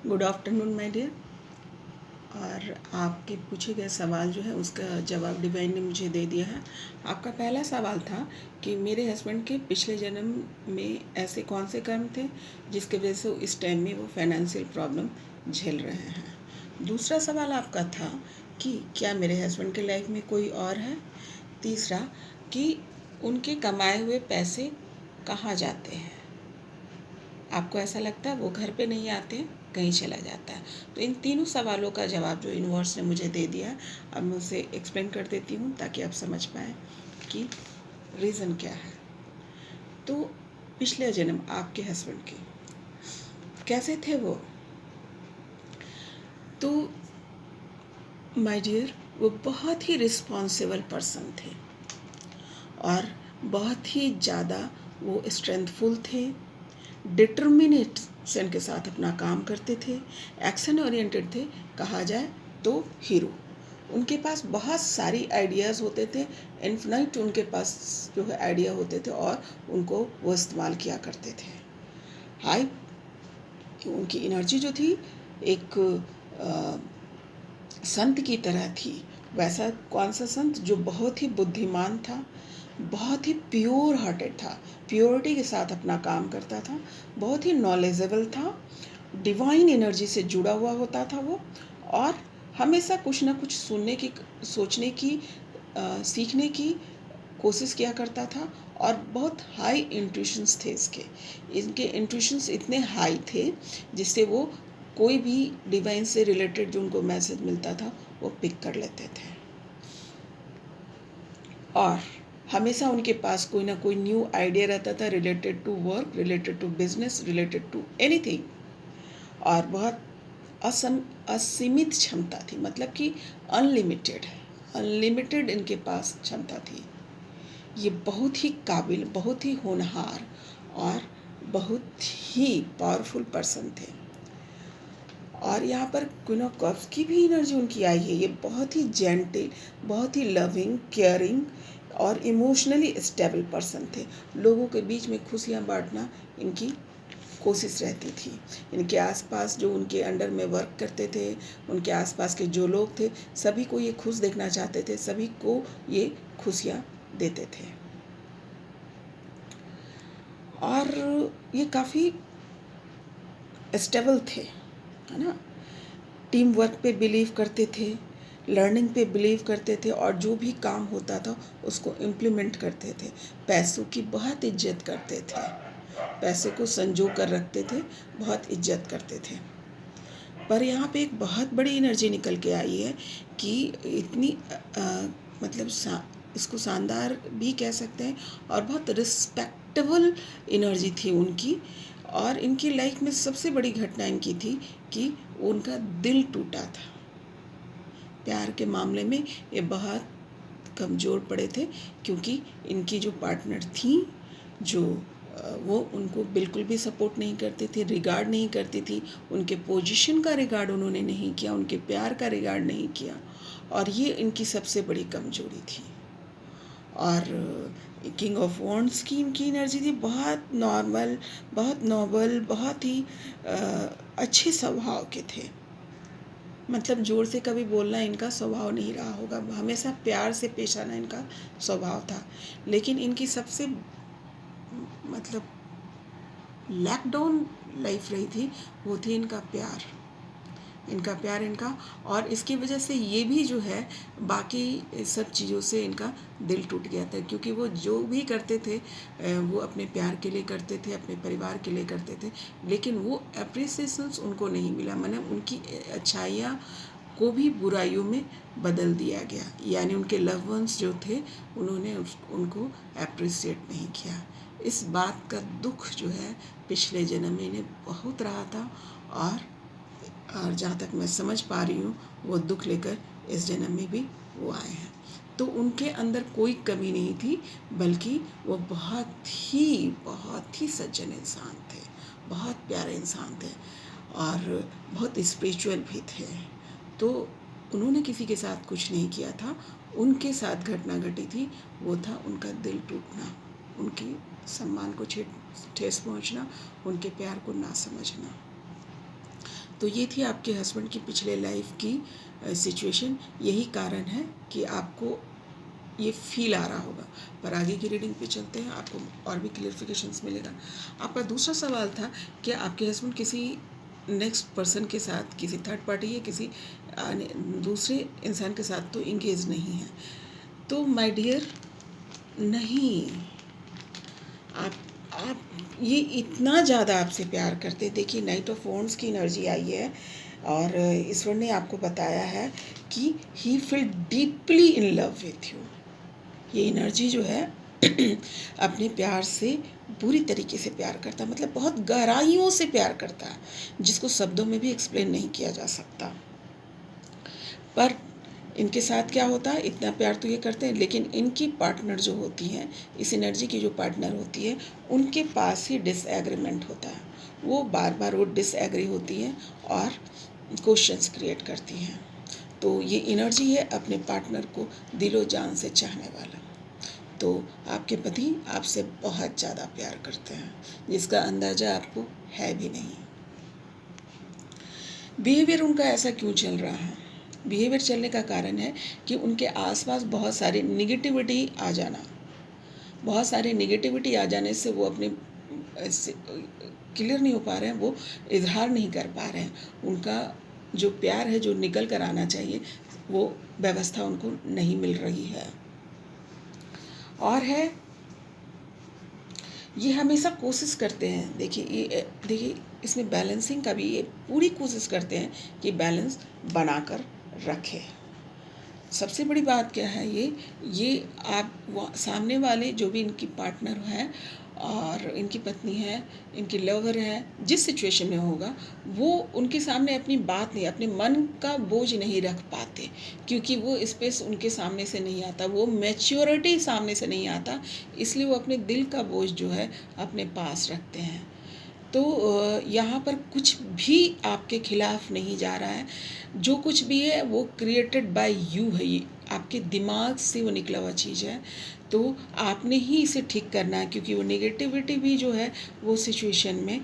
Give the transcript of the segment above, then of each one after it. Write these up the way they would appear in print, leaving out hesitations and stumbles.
Good afternoon my dear. और आपके पूछे गए सवाल जो है उसका जवाब डिवाइन ने मुझे दे दिया है। आपका पहला सवाल था कि मेरे हस्बैंड के पिछले जन्म में ऐसे कौन से कर्म थे जिसकी वजह से इस टाइम में वो फाइनेंशियल प्रॉब्लम झेल रहे हैं। दूसरा सवाल आपका था कि क्या मेरे हस्बैंड के लाइफ में कोई और है। तीसरा कि उनके कमाए हुए पैसे कहाँ जाते हैं। आपको ऐसा लगता है वो घर पे नहीं आते, कहीं चला जाता है। तो इन तीनों सवालों का जवाब जो यूनिवर्स ने मुझे दे दिया है, अब मैं उसे एक्सप्लेन कर देती हूँ ताकि आप समझ पाएँ कि रीज़न क्या है। तो पिछले जन्म आपके हस्बैंड के कैसे थे वो। तो माय डियर, वो बहुत ही रिस्पॉन्सिबल पर्सन थे और बहुत ही ज़्यादा वो स्ट्रेंथफुल थे, डिटर्मिनेशन के साथ अपना काम करते थे, एक्शन ओरिएंटेड थे, कहा जाए तो हीरो। उनके पास बहुत सारी आइडियाज़ होते थे, इन्फिनाइट उनके पास जो है आइडिया होते थे और उनको वो इस्तेमाल किया करते थे। हाई उनकी एनर्जी जो थी एक संत की तरह थी। वैसा कौन सा संत जो बहुत ही बुद्धिमान था, बहुत ही प्योर हार्टेड था, प्योरिटी के साथ अपना काम करता था, बहुत ही नॉलेजेबल था, डिवाइन एनर्जी से जुड़ा हुआ होता था वो, और हमेशा कुछ ना कुछ सुनने की, सोचने की, सीखने की कोशिश किया करता था। और बहुत हाई इंट्यूशंस थे इनके इंट्यूशंस इतने हाई थे जिससे वो कोई भी डिवाइन से रिलेटेड जो उनको मैसेज मिलता था वो पिक कर लेते थे। और हमेशा उनके पास कोई ना कोई न्यू आइडिया रहता था related to work, related to business, related to anything. और बहुत असीमित क्षमता थी, मतलब कि अनलिमिटेड इनके पास क्षमता थी। ये बहुत ही काबिल, बहुत ही होनहार और बहुत ही पावरफुल पर्सन थे। और यहाँ पर क्वीन ऑफ कप्स की भी एनर्जी उनकी आई है। ये बहुत ही जेंटल, बहुत ही लविंग, केयरिंग और इमोशनली स्टेबल पर्सन थे। लोगों के बीच में खुशियाँ बांटना इनकी कोशिश रहती थी। इनके आसपास जो उनके अंडर में वर्क करते थे, उनके आसपास के जो लोग थे, सभी को ये खुश देखना चाहते थे, सभी को ये खुशियाँ देते थे। और ये काफ़ी स्टेबल थे, है ना। टीम वर्क पे बिलीव करते थे, लर्निंग पे बिलीव करते थे और जो भी काम होता था उसको इम्प्लीमेंट करते थे। पैसों की बहुत इज्जत करते थे, पैसों को संजो कर रखते थे, बहुत इज्जत करते थे। पर यहाँ पे एक बहुत बड़ी एनर्जी निकल के आई है कि इतनी मतलब इसको शानदार भी कह सकते हैं और बहुत रिस्पेक्टेबल एनर्जी थी उनकी। और इनकी लाइफ में सबसे बड़ी घटना इनकी थी कि उनका दिल टूटा था। प्यार के मामले में ये बहुत कमज़ोर पड़े थे क्योंकि इनकी जो पार्टनर थी, जो वो उनको बिल्कुल भी सपोर्ट नहीं करती थी, रिगार्ड नहीं करती थी। उनके पोजीशन का रिगार्ड उन्होंने नहीं किया, उनके प्यार का रिगार्ड नहीं किया, और ये इनकी सबसे बड़ी कमजोरी थी। और किंग ऑफ वॉन्ड्स की इनकी एनर्जी थी बहुत नॉर्मल, बहुत नोबल, बहुत ही अच्छे स्वभाव के थे। मतलब जोर से कभी बोलना इनका स्वभाव नहीं रहा होगा, हमेशा प्यार से पेश आना इनका स्वभाव था। लेकिन इनकी सबसे मतलब लॉकडाउन लाइफ रही थी वो थी इनका प्यार, इनका। और इसकी वजह से ये भी जो है बाकी सब चीज़ों से इनका दिल टूट गया था, क्योंकि वो जो भी करते थे वो अपने प्यार के लिए करते थे, अपने परिवार के लिए करते थे, लेकिन वो अप्रिसिएशंस उनको नहीं मिला। मैंने उनकी अच्छाइयाँ को भी बुराइयों में बदल दिया गया, यानी उनके लव वंस जो थे उन्होंने उनको अप्रिसिएट नहीं किया। इस बात का दुख जो है पिछले जन्म में इन्हें बहुत रहा था, और जहाँ तक मैं समझ पा रही हूँ वो दुख लेकर इस जन्म में भी वो आए हैं। तो उनके अंदर कोई कमी नहीं थी, बल्कि वो बहुत ही सज्जन इंसान थे, बहुत प्यारे इंसान थे और बहुत स्पिरिचुअल भी थे। तो उन्होंने किसी के साथ कुछ नहीं किया था, उनके साथ घटना घटी थी, वो था उनका दिल टूटना, उनकी सम्मान को ठेस पहुंचना, उनके प्यार को ना समझना। तो ये थी आपके हस्बैंड की पिछले लाइफ की सिचुएशन। यही कारण है कि आपको ये फील आ रहा होगा। पर आगे की रीडिंग पे चलते हैं, आपको और भी क्लियरिफिकेशंस मिलेगा। आपका दूसरा सवाल था कि आपके हस्बैंड किसी नेक्स्ट पर्सन के साथ, किसी थर्ड पार्टी या किसी दूसरे इंसान के साथ तो इंगेज नहीं है। तो माय डियर, नहीं, आप ये इतना ज़्यादा आपसे प्यार करते। देखिए, नाइट ऑफ वॉन्ड्स की एनर्जी आई है और ईश्वर ने आपको बताया है कि he feel deeply in love with you. ये एनर्जी जो है अपने प्यार से पूरी तरीके से प्यार करता है, मतलब बहुत गहराइयों से प्यार करता है, जिसको शब्दों में भी एक्सप्लेन नहीं किया जा सकता। पर इनके साथ क्या होता है, इतना प्यार तो ये करते हैं, लेकिन इनकी पार्टनर जो होती हैं, इस एनर्जी की जो पार्टनर होती है, उनके पास ही डिसएग्रीमेंट होता है। वो बार बार वो डिसएग्री होती हैं और क्वेश्चंस क्रिएट करती हैं। तो ये एनर्जी है अपने पार्टनर को दिलो जान से चाहने वाला। तो आपके पति आपसे बहुत ज़्यादा प्यार करते हैं, जिसका अंदाज़ा आपको है भी नहीं। बिहेवियर उनका ऐसा क्यों चल रहा है? बिहेवियर चलने का कारण है कि उनके आसपास बहुत सारे निगेटिविटी आ जाना, बहुत सारे निगेटिविटी आ जाने से वो अपने क्लियर नहीं हो पा रहे हैं, वो इजहार नहीं कर पा रहे हैं। उनका जो प्यार है, जो निकल कर आना चाहिए, वो व्यवस्था उनको नहीं मिल रही है। और है, ये हमेशा कोशिश करते हैं, देखिए इसमें बैलेंसिंग का भी ये पूरी कोशिश करते हैं कि बैलेंस बनाकर रखें। सबसे बड़ी बात क्या है, ये आप सामने वाले जो भी इनकी पार्टनर हैं और इनकी पत्नी है, इनकी लवर है, जिस सिचुएशन में होगा, वो उनके सामने अपनी बात नहीं, अपने मन का बोझ नहीं रख पाते, क्योंकि वो स्पेस उनके सामने से नहीं आता, वो मैच्योरिटी सामने से नहीं आता, इसलिए वो अपने दिल का बोझ जो है अपने पास रखते हैं। तो यहाँ पर कुछ भी आपके खिलाफ नहीं जा रहा है। जो कुछ भी है वो क्रिएटेड बाय यू है, ये आपके दिमाग से वो निकला हुआ चीज़ है। तो आपने ही इसे ठीक करना है, क्योंकि वो नेगेटिविटी भी जो है वो सिचुएशन में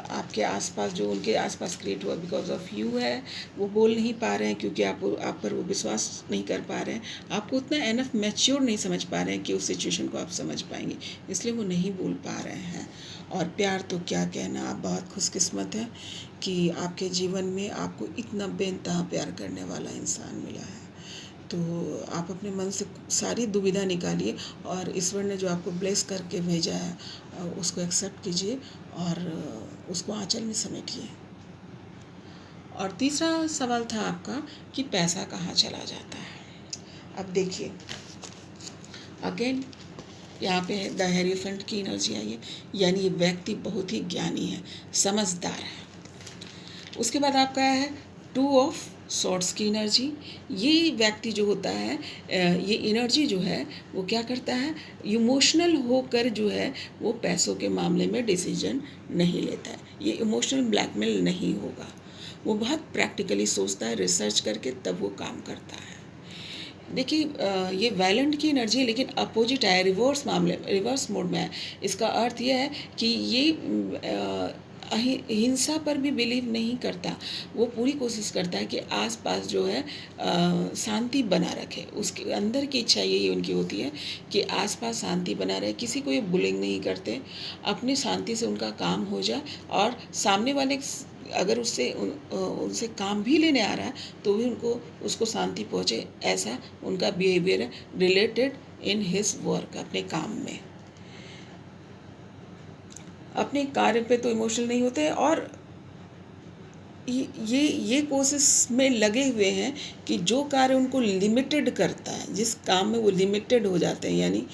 आपके आसपास, जो उनके आसपास क्रिएट हुआ बिकॉज ऑफ यू है। वो बोल नहीं पा रहे हैं क्योंकि आप पर वो विश्वास नहीं कर पा रहे हैं, आपको उतना एनफ मैच्योर नहीं समझ पा रहे हैं कि उस सिचुएशन को आप समझ पाएंगे, इसलिए वो नहीं बोल पा रहे हैं। और प्यार तो क्या कहना, आप बहुत खुशकिस्मत हैं कि आपके जीवन में आपको इतना बेइंतहा प्यार करने वाला इंसान मिला है। तो आप अपने मन से सारी दुविधा निकालिए और ईश्वर ने जो आपको ब्लेस करके भेजा है उसको एक्सेप्ट कीजिए और उसको आंचल में समेटिए। और तीसरा सवाल था आपका कि पैसा कहाँ चला जाता है। अब देखिए, अगेन यहाँ पे द हेरोफेंट की एनर्जी आई है, यानी ये व्यक्ति बहुत ही ज्ञानी है, समझदार है। उसके बाद आपका है 2 ऑफ सॉर्ड्स की एनर्जी। ये व्यक्ति जो होता है, ये एनर्जी जो है वो क्या करता है, इमोशनल होकर जो है वो पैसों के मामले में डिसीजन नहीं लेता है। ये इमोशनल ब्लैकमेल नहीं होगा, वो बहुत प्रैक्टिकली सोचता है, रिसर्च करके तब वो काम करता है। देखिए, ये वायलेंट की एनर्जी है, लेकिन अपोजिट है, रिवर्स मोड में है। इसका अर्थ ये है कि ये हिंसा पर भी बिलीव नहीं करता। वो पूरी कोशिश करता है कि आसपास जो है शांति बना रखे। उसके अंदर की इच्छा यही उनकी होती है कि आसपास शांति बना रहे, किसी को ये बुलिंग नहीं करते, अपनी शांति से उनका काम हो जाए, और सामने वाले अगर उनसे काम भी लेने आ रहा है तो भी उसको शांति पहुँचे, ऐसा उनका बिहेवियर है रिलेटेड इन हिज वर्क, अपने काम में। अपने कार्य पे तो इमोशनल नहीं होते, और ये कोशिश में लगे हुए हैं कि जो कार्य उनको लिमिटेड करता है, जिस काम में वो लिमिटेड हो जाते हैं, यानी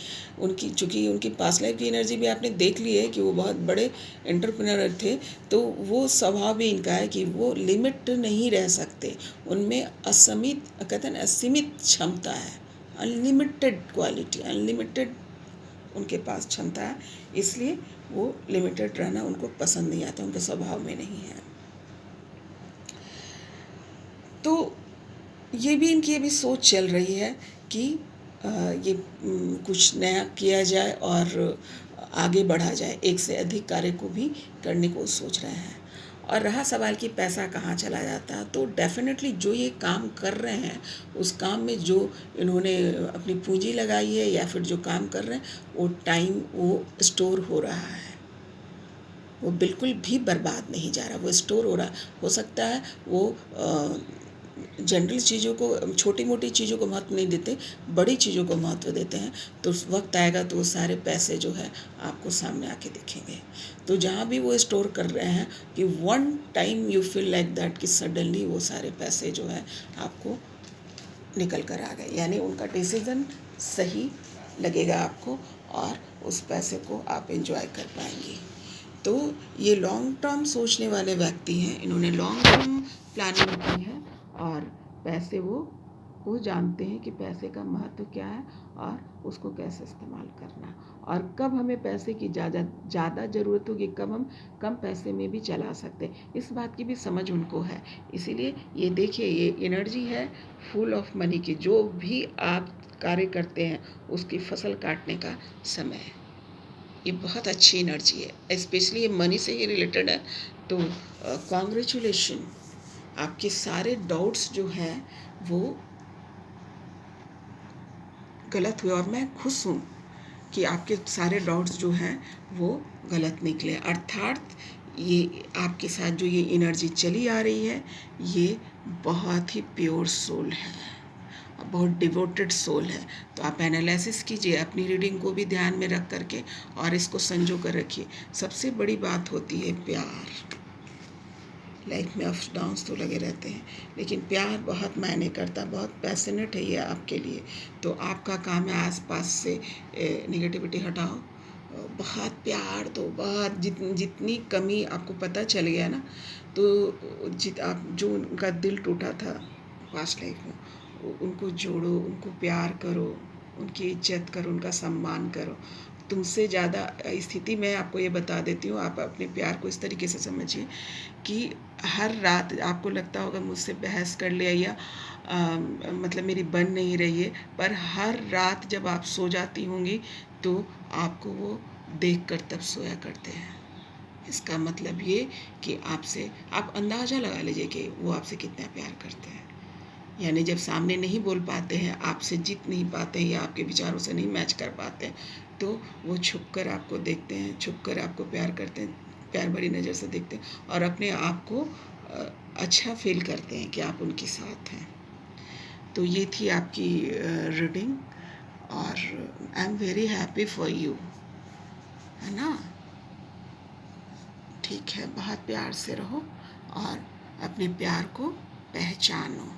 चूँकि उनकी पास्ट लाइफ की एनर्जी भी आपने देख ली है कि वो बहुत बड़े एंटरप्रेन्योर थे, तो वो स्वभाव भी इनका है कि वो लिमिट नहीं रह सकते, उनमें कहते हैं ना, असीमित क्षमता है, अनलिमिटेड क्वालिटी, अनलिमिटेड उनके पास क्षमता है, इसलिए वो लिमिटेड रहना उनको पसंद नहीं आता, उनके स्वभाव में नहीं है। तो ये भी इनकी अभी सोच चल रही है कि ये कुछ नया किया जाए और आगे बढ़ा जाए, एक से अधिक कार्य को भी करने को सोच रहे हैं। और रहा सवाल कि पैसा कहाँ चला जाता है, तो डेफ़िनेटली जो ये काम कर रहे हैं, उस काम में जो इन्होंने अपनी पूँजी लगाई है या फिर जो काम कर रहे हैं, वो टाइम वो स्टोर हो रहा है। वो बिल्कुल भी बर्बाद नहीं जा रहा, वो स्टोर हो रहा। हो सकता है वो जनरल चीज़ों को, छोटी-मोटी चीज़ों को महत्व नहीं देते, बड़ी चीज़ों को महत्व देते हैं। तो वक़्त आएगा तो वो सारे पैसे जो है आपको सामने आके दिखेंगे। तो जहाँ भी वो स्टोर कर रहे हैं कि one time you feel like that कि सडनली वो सारे पैसे जो है आपको निकल कर आ गए, यानी उनका डिसीज़न सही लगेगा आपको और उस पैसे को आप एंजॉय कर पाएंगी। तो ये लॉन्ग टर्म सोचने वाले व्यक्ति हैं, इन्होंने लॉन्ग टर्म प्लानिंग की है और पैसे वो जानते हैं कि पैसे का महत्व क्या है और उसको कैसे इस्तेमाल करना, और कब हमें पैसे की ज़्यादा ज़रूरत होगी, कब हम कम पैसे में भी चला सकते हैं, इस बात की भी समझ उनको है। इसीलिए ये देखिए, ये एनर्जी है फुल ऑफ मनी की। जो भी आप कार्य करते हैं उसकी फसल काटने का समय है। ये बहुत अच्छी एनर्जी है, स्पेशली ये मनी से ही रिलेटेड है। तो कॉन्ग्रेचुलेशन, आपके सारे डाउट्स जो हैं वो गलत हुए और मैं खुश हूँ कि आपके सारे डाउट्स जो हैं वो गलत निकले। अर्थात ये आपके साथ जो ये एनर्जी चली आ रही है, ये बहुत ही प्योर सोल है, बहुत डिवोटेड सोल है। तो आप एनालिसिस कीजिए, अपनी रीडिंग को भी ध्यान में रख करके और इसको संजो कर रखिए। सबसे बड़ी बात होती है प्यार। लाइफ में अप्स डाउन्स तो लगे रहते हैं, लेकिन प्यार बहुत मायने करता है, बहुत पैशनेट है ये आपके लिए। तो आपका काम है आसपास से नेगेटिविटी हटाओ, बहुत प्यार दो, बहुत जितनी कमी आपको पता चल गया ना, तो आप जो उनका दिल टूटा था पास्ट लाइफ में, उनको जोड़ो, उनको प्यार करो, उनकी इज्जत करो, उनका सम्मान करो। तुमसे ज़्यादा स्थिति मैं आपको ये बता देती हूँ, आप अपने प्यार को इस तरीके से समझिए कि हर रात आपको लगता होगा मुझसे बहस कर लिया या मतलब मेरी बन नहीं रही है, पर हर रात जब आप सो जाती होंगी तो आपको वो देख कर तब सोया करते हैं। इसका मतलब ये कि आपसे आप अंदाज़ा लगा लीजिए कि वो आपसे कितना प्यार करते हैं। यानी जब सामने नहीं बोल पाते हैं, आपसे जीत नहीं पाते हैं या आपके विचारों से नहीं मैच कर पाते हैं, तो वो छुप कर आपको देखते हैं, छुप कर आपको प्यार करते हैं, प्यार भरी नज़र से देखते हैं और अपने आप को अच्छा फील करते हैं कि आप उनके साथ हैं। तो ये थी आपकी रीडिंग और I am very happy for you, है ना। ठीक है, बहुत प्यार से रहो और अपने प्यार को पहचानो।